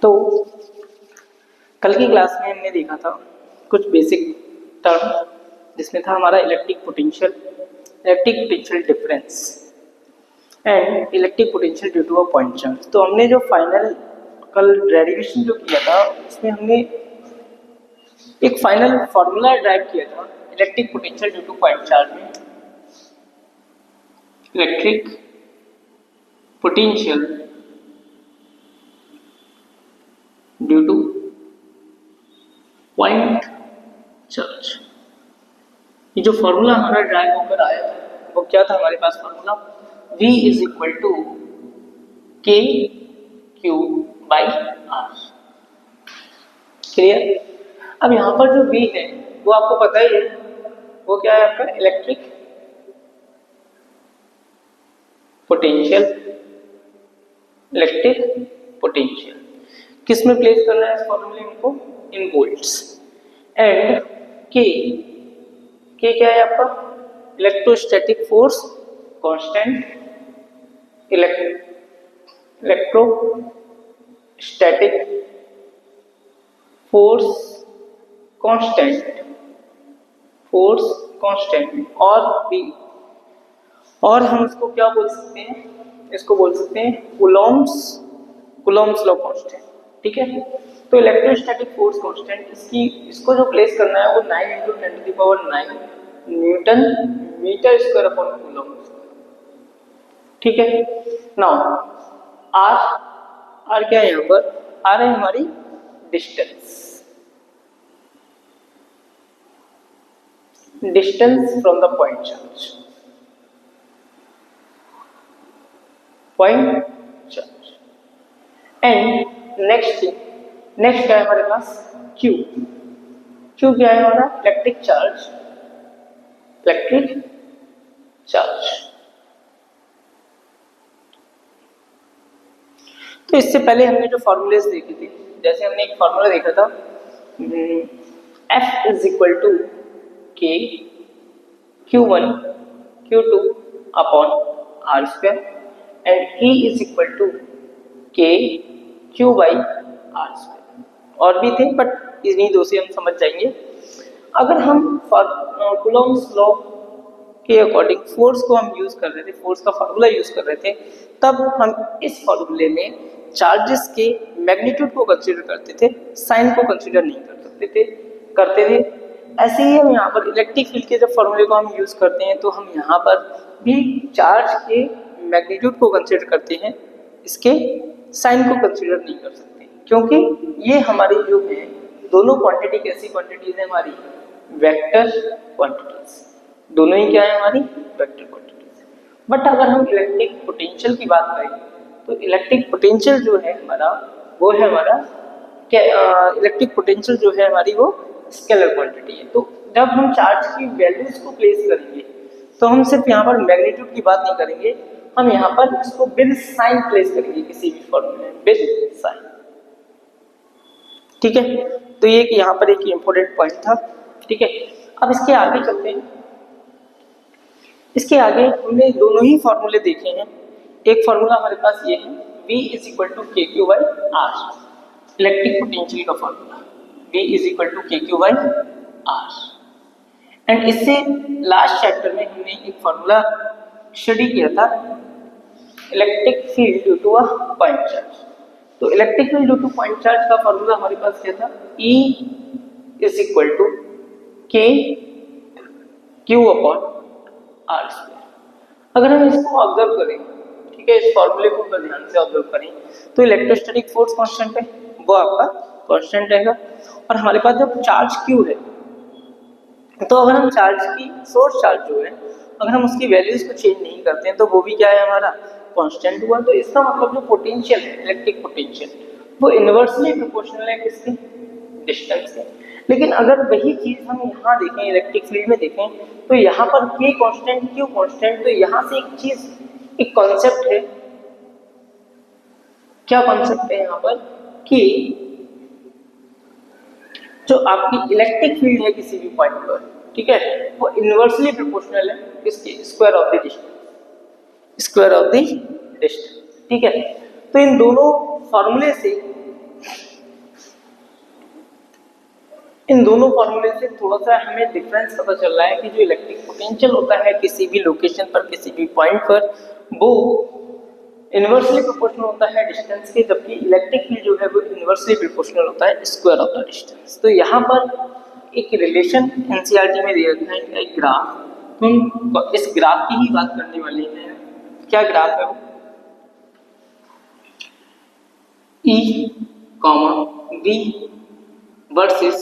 तो कल की क्लास में हमने देखा था कुछ बेसिक टर्म, जिसमें था हमारा electric potential difference and electric potential due to a point charge. तो हमने जो फाइनल कल डेरिवेशन जो किया था उसमें हमने एक फाइनल फॉर्मूला ड्राइव किया था electric potential due to point charge में। Electric potential due to point charge, ये जो फॉर्मूला हमारा ड्राइव होकर आया था वो क्या था? हमारे पास formula V is equal to K Q by R. Clear? अब यहाँ पर जो V है वो आपको पता ही है, वो क्या है आपका इलेक्ट्रिक पोटेंशियल किस में प्लेस करना है इस फॉर्मूले को? इन वोल्ट्स। एंड के क्या है आपका? Electrostatic force constant, electrostatic force constant और हम इसको क्या बोल सकते हैं? इसको बोल सकते हैं कूलॉम्स लॉ कांस्टेंट। ठीक है, तो इलेक्ट्रोस्टैटिक फोर्स कांस्टेंट इसको जो प्लेस करना है वो 9 × 10⁹ newton metre square upon coulomb. ठीक है, नाउ आर क्या है यहाँ पर? आर है हमारी distance from the point charge. And next क्या है हमारे पास? क्यू क्या है हमारा? Electric charge. तो इससे पहले हमने जो फॉर्मूलेस देखे थे, जैसे हमने एक फॉर्मूला देखा था F is equal to K Q1 Q2 upon R square and E is equal to K Q by R square. और भी थे बट इन्हीं दो से हम समझ जाएंगे। अगर हम कूलॉम्स लॉ के अकॉर्डिंग फोर्स को हम यूज कर रहे थे, फोर्स का फार्मूला यूज कर रहे थे, तब हम इस फॉर्मूले में चार्जेस के मैग्नीट्यूड को कंसीडर करते थे, साइन को कंसीडर नहीं करते थे। ऐसे ही हम यहाँ पर इलेक्ट्रिक फील्ड के जब फॉर्मूले को हम यूज करते हैं तो हम यहाँ पर भी चार्ज के मैग्नीट्यूड को कंसीडर करते हैं, इसके साइन को कंसीडर नहीं कर सकते, क्योंकि ये हमारी जो है दोनों क्वांटिटी कैसी क्वांटिटीज है? हमारी वेक्टर क्वांटिटीज। दोनों ही क्या है? हमारी वेक्टर क्वांटिटीज। बट अगर हम इलेक्ट्रिक पोटेंशियल की बात करें तो इलेक्ट्रिक पोटेंशियल जो है हमारा वो है हमारा क्या? इलेक्ट्रिक पोटेंशियल जो है हमारी वो स्केलर क्वांटिटी है। तो जब हम चार्ज की वैल्यूज को प्लेस करेंगे तो हम सिर्फ यहाँ पर मैग्नीट्यूड की बात नहीं करेंगे, हम यहाँ पर इसको विद साइन प्लेस करेंगे किसी भी फॉर्मूले में, विद साइन। ठीक है, तो ये कि यहाँ पर एक इंपॉर्टेंट पॉइंट था। ठीक है, अब इसके आगे चलते हैं। इसके आगे हमने दोनों ही फॉर्मूले देखे हैं। एक फॉर्मूला हमारे पास ये है V is equal to K Q by R, electric potential का formula V is equal to K Q by R. And इससे लास्ट चैप्टर में हमने एक फॉर्मूला स्टडी किया था electric field due to a point charge. तो electric field due to point charge का formula हमारे पास क्या था? E is equal to K Q upon R square. अगर हम इसको ऑब्जर्व करें, ठीक है, इस फॉर्मूले को अगर ध्यान से ऑब्जर्व करें तो इलेक्ट्रोस्टैटिक फोर्स कांस्टेंट है, वो आपका कांस्टेंट रहेगा। और हमारे पास जब चार्ज क्यू है तो अगर हम चार्ज की सोर्स चार्ज जो है अगर हम उसकी वैल्यूज को चेंज नहीं करते हैं तो वो भी क्या है? हमारा कांस्टेंट हुआ। तो इसका मतलब जो पोटेंशियल है, इलेक्ट्रिक पोटेंशियल, वो इनवर्सली प्रोपोर्शनल है किसके? डिस्टेंस के। लेकिन अगर वही चीज हम यहाँ देखें, इलेक्ट्रिक फील्ड में देखें, तो यहाँ पर के कांस्टेंट, क्यू कांस्टेंट, तो यहाँ से एक कॉन्सेप्ट है। क्या कॉन्सेप्ट है यहाँ पर? कि जो आपकी इलेक्ट्रिक फील्ड है किसी भी पॉइंट पर, ठीक है, वो इनवर्सली प्रोपोर्शनल है किसके? Square of the distance. ठीक है, तो इन दोनों फॉर्मूले से इन दोनों फॉर्मूले से थोड़ा सा हमें डिफरेंस पता चल रहा है कि जो इलेक्ट्रिक पोटेंशियल होता है किसी भी लोकेशन पर, किसी भी पॉइंट पर, वो इनवर्सली प्रोपोर्शनल होता है डिस्टेंस के, जबकि इलेक्ट्रिक फील्ड जो है वो इनवर्सली प्रोपोर्शनल होता है स्क्वायर ऑफ द डिस्टेंस। तो यहाँ पर एक रिलेशन एनसीईआरटी में दे रखा है, एक ग्राफ। हम इस ग्राफ की ही बात करने वाले हैं। क्या ग्राफ है वो? E, V versus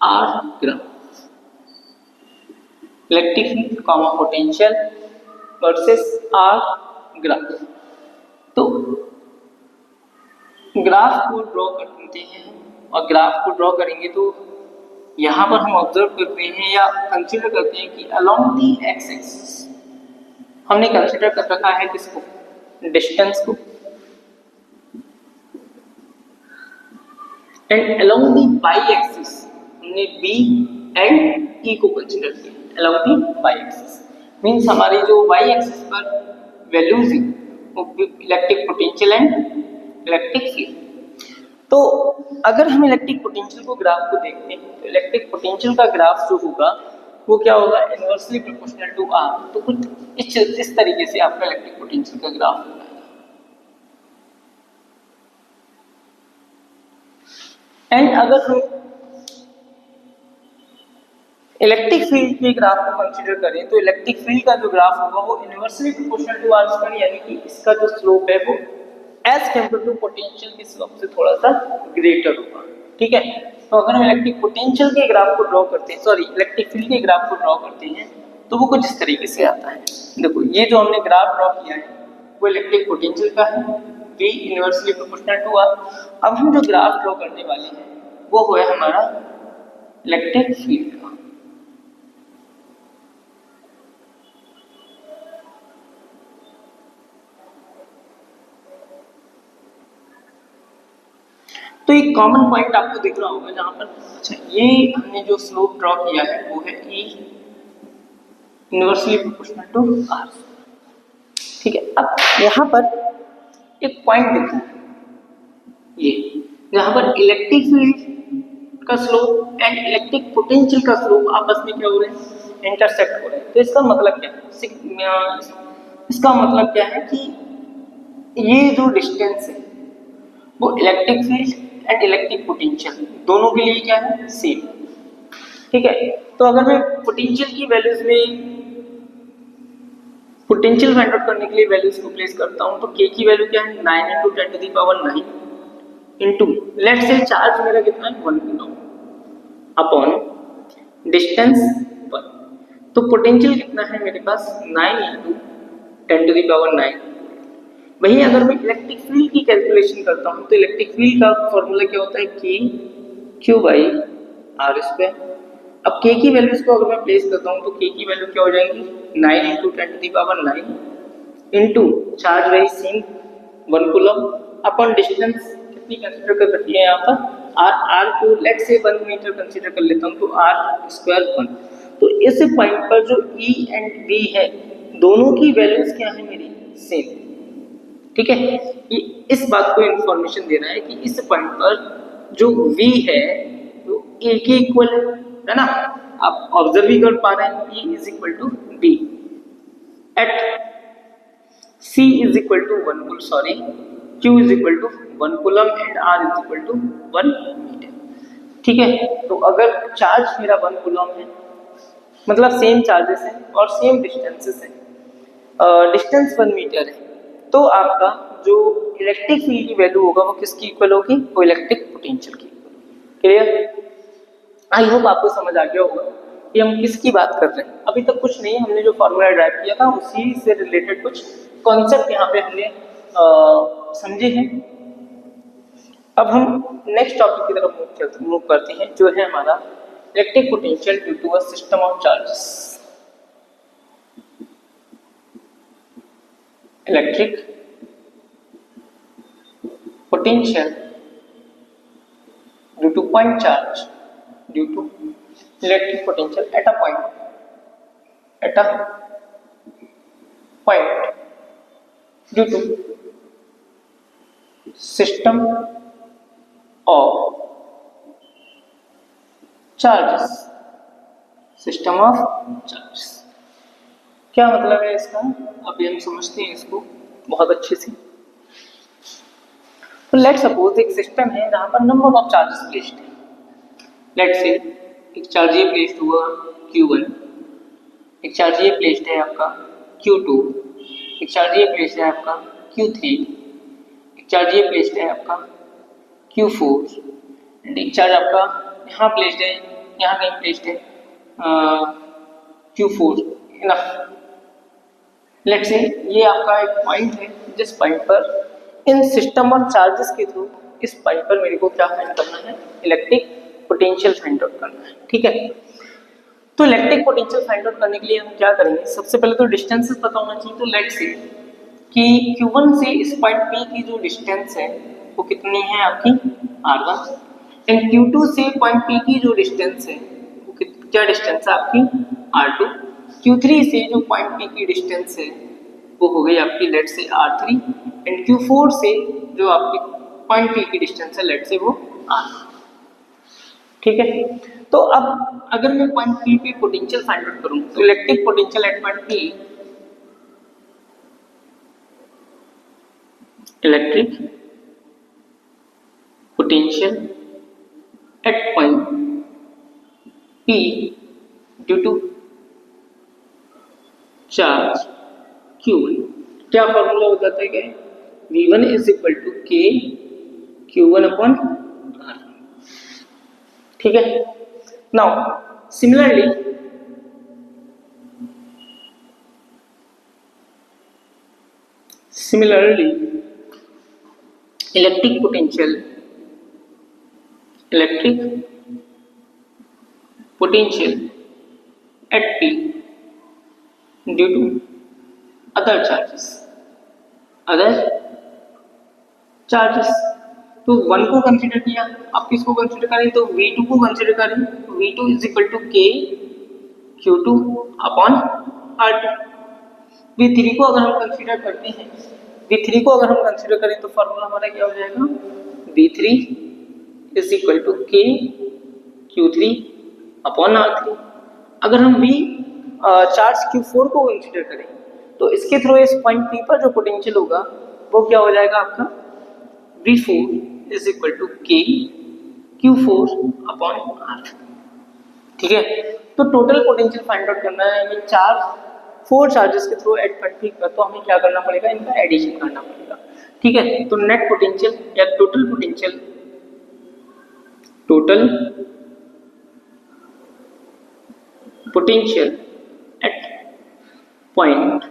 R graph, electric field potential versus R graph. तो ग्राफ को ड्रॉ करते हैं, और ग्राफ को ड्रॉ करेंगे तो यहाँ पर हम ऑब्जर्व करते हैं या कंसीडर करते हैं कि अलोंग दी एक्स एक्सिस हमने कंसीडर कर रखा है किसको? डिस्टेंस को। And along the Y axis हमने बी एंड ई को कंसीडर किया। Along the Y axis means हमारी जो वाई एक्सिस पर वैल्यूज है वो electric potential and electric field. तो अगर हम इलेक्ट्रिक पोटेंशियल को ग्राफ को देखते हैं तो इलेक्ट्रिक पोटेंशियल का ग्राफ जो होगा वो क्या होगा? Inversely proportional to R. तो कुछ इस तरीके से आपका इलेक्ट्रिक पोटेंशियल का ग्राफ होगा। एंड अगर हम इलेक्ट्रिक फील्ड के ग्राफ को कंसीडर करें तो इलेक्ट्रिक फील्ड का जो ग्राफ होगा वो inversely proportional to R square, यानी कि इसका जो स्लोप है वो एज कंपेयर टू पोटेंशियल के स्लोप से थोड़ा सा ग्रेटर होगा। ठीक है, तो अगर हम इलेक्ट्रिक पोटेंशियल के ग्राफ को ड्रॉ करते हैं, सॉरी इलेक्ट्रिक फील्ड के ग्राफ को ड्रॉ करते हैं, तो वो कुछ इस तरीके से आता है। देखो ये जो हमने ग्राफ ड्रॉ किया है वो इलेक्ट्रिक पोटेंशियल का है, V inversely proportional to R. अब हम जो ग्राफ ड्रॉ करने वाले हैं वो है हमारा इलेक्ट्रिक फील्ड का। तो एक कॉमन पॉइंट आपको दिख रहा होगा जहां पर, अच्छा ये हमने जो स्लोप ड्रॉ किया है वो है E inversely proportional to R। ठीक है, अब यहाँ पर एक पॉइंट दिखता है ये, जहां पर इलेक्ट्रिक फील्ड का स्लोप एंड इलेक्ट्रिक पोटेंशियल का स्लोप आपस में क्या हो रहे हैं? इंटरसेक्ट हो रहे हैं। तो इसका मतलब क्या है? इसका मतलब क्या है कि ये जो डिस्टेंस है वो electric field and electric potential दोनों के लिए क्या है? सेम। ठीक है, तो अगर मैं पोटेंशियल की वैल्यूज में पोटेंशियल फाइंड आउट करने के लिए वैल्यूज को प्लेस करता हूं तो k की वैल्यू क्या है? 9 × 10⁹ इनटू लेट्स से चार्ज मेरा कितना है? 1 कूलम अपॉन डिस्टेंस 1। तो पोटेंशियल कितना है मेरे पास? 9 × 10⁹। वहीं अगर मैं इलेक्ट्रिक फील्ड की कैलकुलेशन करता हूं तो इलेक्ट्रिक फील्ड का फॉर्मूला क्या होता है? Q/r²। अब k की वैल्यूज को अगर मैं प्लेस करता हूं तो k की वैल्यू क्या हो जाएंगी? 9 × 10⁹ इनटू चार्ज रही सेम 1 कूलम अपॉन डिस्टेंस कितनी कंसीडर कर रखी है यहाँ पर? r को लेट्स से 1 मीटर कंसीडर कर लेता हूँ तो r² 1। तो इस पॉइंट पर जो E एंड V है दोनों की वैल्यूज क्या है मेरी? सेम। ठीक है, ये इस बात को इंफॉर्मेशन दे रहा है कि इस पॉइंट पर जो V है वो A के इक्वल है ना? आप ऑब्जर्व भी कर पा रहे हैं E is equal to B at C is equal to 1 coulomb, sorry Q is equal to 1 coulomb and R is equal to 1 metre. ठीक है, तो अगर चार्ज मेरा 1 कूलम है मतलब सेम चार्जेस हैं और सेम डिस्टेंसेस हैं, डिस्टेंस 1 मीटर है, तो आपका जो इलेक्ट्रिक फील्ड की वैल्यू होगा वो किसकी इक्वल होगी? वो इलेक्ट्रिक पोटेंशियल की। क्लियर? आई होप आपको समझ आ गया होगा कि हम किसकी बात कर रहे हैं। अभी तक कुछ नहीं, हमने जो फॉर्मूला ड्राइव किया था उसी से रिलेटेड कुछ कॉन्सेप्ट यहाँ पे हमने समझे हैं। अब हम नेक्स्ट टॉपिक की तरफ मूव करते हैं जो है हमारा electric potential due to a system of charges. Electric potential due to point charge, due to electric potential at a point due to system of charges, system of charges. क्या मतलब है इसका, अभी हम समझते हैं इसको बहुत अच्छे से। तो लेट सपोज एक सिस्टम है जहां पर नंबर ऑफ चार्जेस प्लेस्ड है। लेट से एक चार्ज ये प्लेस्ड हुआ Q1, एक चार्ज ये प्लेस्ड है आपका Q2, एक चार्ज ये प्लेस्ड है आपका Q3, एक चार्ज ये प्लेस्ड है आपका Q4 एंड एक चार्ज आपका यहाँ प्लेस्ड है, यहाँ कहीं प्लेस्ड है Q4। इनफ। लेट से ये आपका एक पॉइंट है जिस पॉइंट पर इन सिस्टम और चार्जेस के थ्रू इस पॉइंट पर मेरे को क्या फाइंड करना है, इलेक्ट्रिक पोटेंशियल फाइंड आउट करना है। ठीक है, तो इलेक्ट्रिक पोटेंशियल फाइंड आउट करने के लिए हम क्या करेंगे, सबसे पहले तो डिस्टेंसेस पता होना चाहिए। तो लेट से कि Q1 से इस पॉइंट P की जो डिस्टेंस है वो कितनी है आपकी R1 एंड Q2 से पॉइंट P की जो डिस्टेंस है वो क्या डिस्टेंस है आपकी R2। Q3 से जो पॉइंट P की डिस्टेंस है वो हो गई आपकी लेट से R3 एंड Q4 से जो आपकी पॉइंट P की डिस्टेंस है लेट से वो R। ठीक है, तो अब अगर मैं पॉइंट P पे पोटेंशियल फाइंड आउट करूं तो electric potential at point P, electric potential at point P due to charge Q1, क्या फॉर्मूला हो जाता है, क्या V1 is equal to K Q1 upon R। ठीक है, now similarly electric potential at P due to other charges. तो 1 को consider किया, आप किसको कंसीडर करें, तो V2 को कंसीडर करें। V2 is equal to K Q2 upon R2। V3 को अगर हम कंसीडर करते हैं, V3 को अगर हम कंसीडर करें तो फॉर्मूला हमारा क्या हो जाएगा, V3 is equal to K Q3 upon R3। अगर हम V चार्ज Q4 को कंसीडर करें तो इसके थ्रू इस पॉइंट P पर जो पोटेंशियल होगा वो क्या हो जाएगा आपका V4 is equal to K Q4 upon R। ठीक है, तो टोटल पोटेंशियल फाइंड आउट करना है हमें 4 चार्जेस के थ्रू एट पॉइंट P पर, तो हमें क्या करना पड़ेगा, इनका एडिशन करना पड़ेगा। ठीक है, तो नेट पोटेंशियल या total potential at point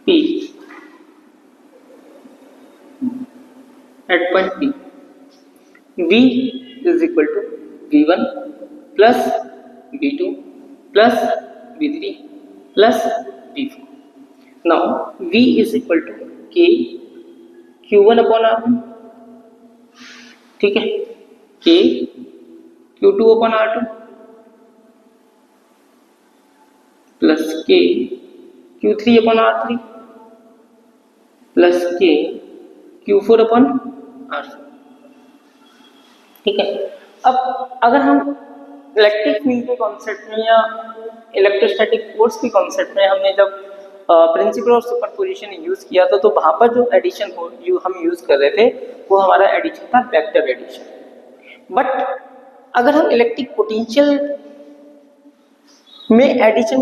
P V is equal to V1 plus V2 plus V3 plus V4। Now V is equal to K Q1 upon R1, ठीक है, K Q2 upon R2 plus K Q3 upon R3 plus K Q4 upon R4। ठीक है, अब अगर हम electric field के concept में या इलेक्ट्रोस्टैटिक फोर्स के कॉन्सेप्ट में हमने जब प्रिंसिपल ऑफ सुपरपोजिशन यूज किया था तो वहां पर जो एडिशन हम यूज कर रहे थे वो हमारा एडिशन था वेक्टर एडिशन। बट अगर हम इलेक्ट्रिक पोटेंशियल में एडिशन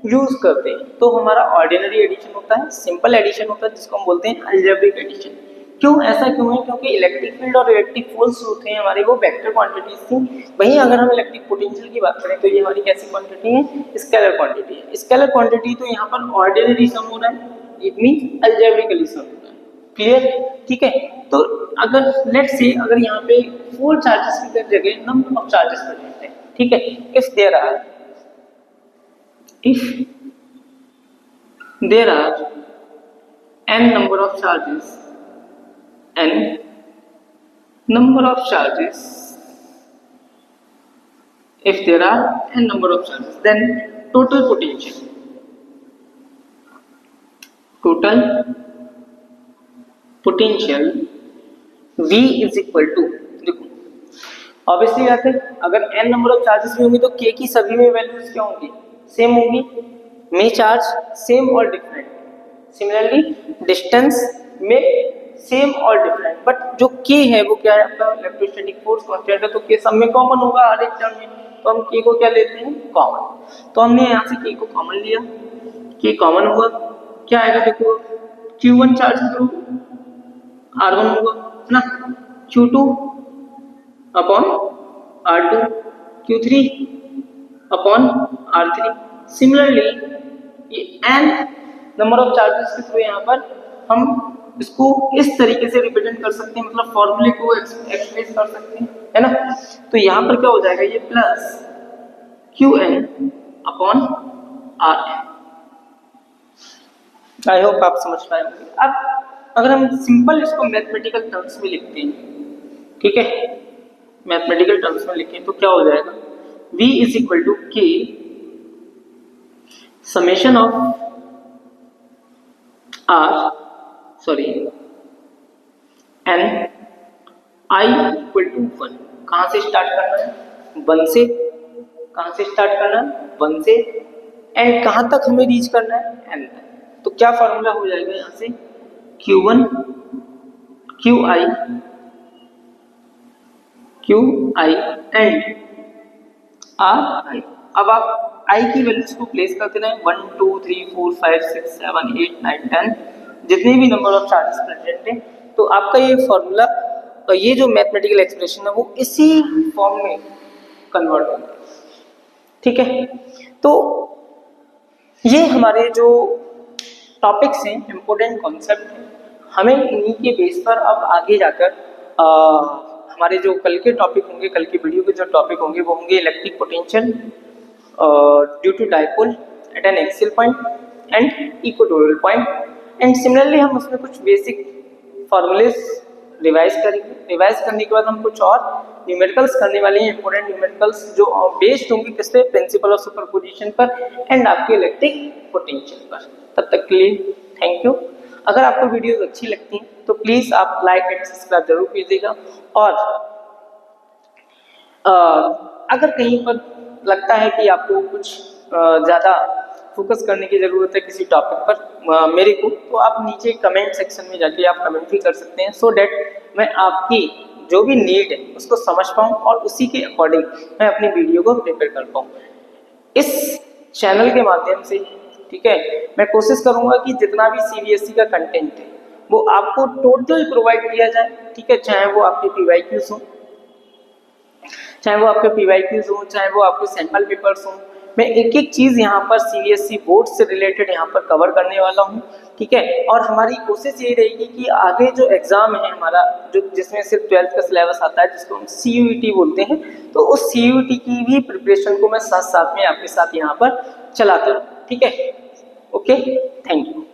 यूज करते हैं तो हमारा ऑर्डिनरी एडिशन होता है, सिंपल एडिशन होता है जिसको हम बोलते हैं अलजेब्रिक एडिशन। क्यों, ऐसा क्यों है, क्योंकि इलेक्ट्रिक फील्ड और इलेक्ट्रिक फोर्स जो थे हमारे वो वेक्टर क्वांटिटीज थी। वहीं अगर हम इलेक्ट्रिक पोटेंशियल की बात करें तो ये हमारी कैसी क्वांटिटी है, स्केलर क्वांटिटी है। स्केलर क्वांटिटी तो यहाँ पर ऑर्डिनरी सम हो रहा है, इट मीन अलजेब्रिकली सम हो रहा है। क्लियर, ठीक है, तो अगर लेट्स से अगर यहाँ पे 4 चार्जेस की जगह नंबर ऑफ चार्जेस प्रेजेंट है, ठीक है, if there are n number of charges if there are n number of charges then total potential V is equal to, देखो ऑब्वियसली बात है, अगर n नंबर ऑफ चार्जेस भी होंगे तो k की सभी में वैल्यूज क्या होंगी, सेम होंगी। मे चार्ज सेम और डिफरेंट, सिमिलरली डिस्टेंस में सेम और डिफरेंट, बट जो k है वो क्या है, आपका इलेक्ट्रोस्टैटिक फोर्स कांस्टेंट है, तो k सब में कॉमन होगा हर एक टर्म में, तो हम k को क्या लेते हैं, कॉमन। तो हमने यहाँ से k को कॉमन लिया, k कॉमन हुआ, क्या आएगा देखो, q1 चार्ज थ्रू r1 होगा है ना, q2 upon r2, q3 upon r3। Similarly ये n नंबर ऑफ चार्जेस के थ्रू यहाँ पर हम इसको इस तरीके से रिप्रेजेंट कर सकते हैं, मतलब फॉर्मूले को एक्सप्रेस कर सकते हैं, है ना। तो यहाँ पर क्या हो जाएगा, ये plus qn upon rn। I hope आप समझ पाए होंगे। अब अगर हम सिंपल इसको मैथमेटिकल टर्म्स में लिखते हैं, ठीक है, मैथमेटिकल टर्म्स में लिखें तो क्या हो जाएगा, v is equal to k summation of n i equal to 1। कहां से स्टार्ट करना है, 1 से। कहां से स्टार्ट करना है, 1 से, एंड कहां तक हमें रीच करना है, n तक। तो क्या फॉर्मूला हो जाएगा यहां से, q1 qi एंड ri। अब आप i की वैल्यूज को प्लेस करते रहें, 1 2 3 4 5 6 7 8 9 10 जितने भी नंबर ऑफ चार्जेस प्रेजेंट हैं, तो आपका ये फॉर्मूला और ये जो मैथमेटिकल एक्सप्रेशन है वो इसी फॉर्म में कन्वर्ट होगा, ठीक है। तो ये हमारे जो टॉपिक्स हैं, इम्पोर्टेंट कॉन्सेप्ट हैं, हमें इन्हीं के बेस पर अब आगे जाकर हमारे जो कल के टॉपिक होंगे, कल की वीडियो के जो टॉपिक होंगे वो होंगे electric potential due to dipole at an axial point and equatorial point, and similarly हम उसमें कुछ बेसिक फॉर्मूलेज रिवाइज करेंगे। रिवाइज करने के बाद हम कुछ और न्यूमेरिकल्स करने वाले हैं, इंपॉर्टेंट न्यूमेरिकल्स जो बेस्ड होंगे किस पे, प्रिंसिपल ऑफ सुपरपोजिशन पर एंड आपके इलेक्ट्रिक पोटेंशियल पर। तब तक के लिए थैंक यू। अगर आपको वीडियोस अच्छी लगती हैं तो प्लीज आप लाइक एंड सब्सक्राइब जरूर कीजिएगा, और अगर कहीं पर लगता है कि आपको कुछ ज़्यादा फोकस करने की ज़रूरत है किसी टॉपिक पर मेरे को, तो आप नीचे कमेंट सेक्शन में जाके आप कमेंट भी कर सकते हैं, सो डैट मैं आपकी जो भी नीड है उसको समझ पाऊँ और उसी के अकॉर्डिंग मैं अपनी वीडियो को प्रिपेयर कर पाऊँ। इस चैनल के माध्यम से, ठीक है, मैं कोशिश करूँगा कि जितना भी CBSE का कंटेंट है वो आपको टोटल प्रोवाइड किया जाए, ठीक है, चाहे वो आपके PYQs हो, चाहे वो आपके PYQs हो, चाहे वो आपके सैंपल पेपर्स हो। मैं एक एक चीज़ यहाँ पर CBSE बोर्ड से रिलेटेड यहाँ पर कवर करने वाला हूँ, ठीक है। और हमारी कोशिश यही रहेगी कि आगे जो एग्ज़ाम है हमारा, जो जिसमें सिर्फ 12th का सिलेबस आता है, जिसको हम CUET बोलते हैं, तो उस CUET की भी प्रिपरेशन को मैं साथ साथ में आपके साथ यहाँ पर चलाता हूँ, ठीक है। Okay, thank you.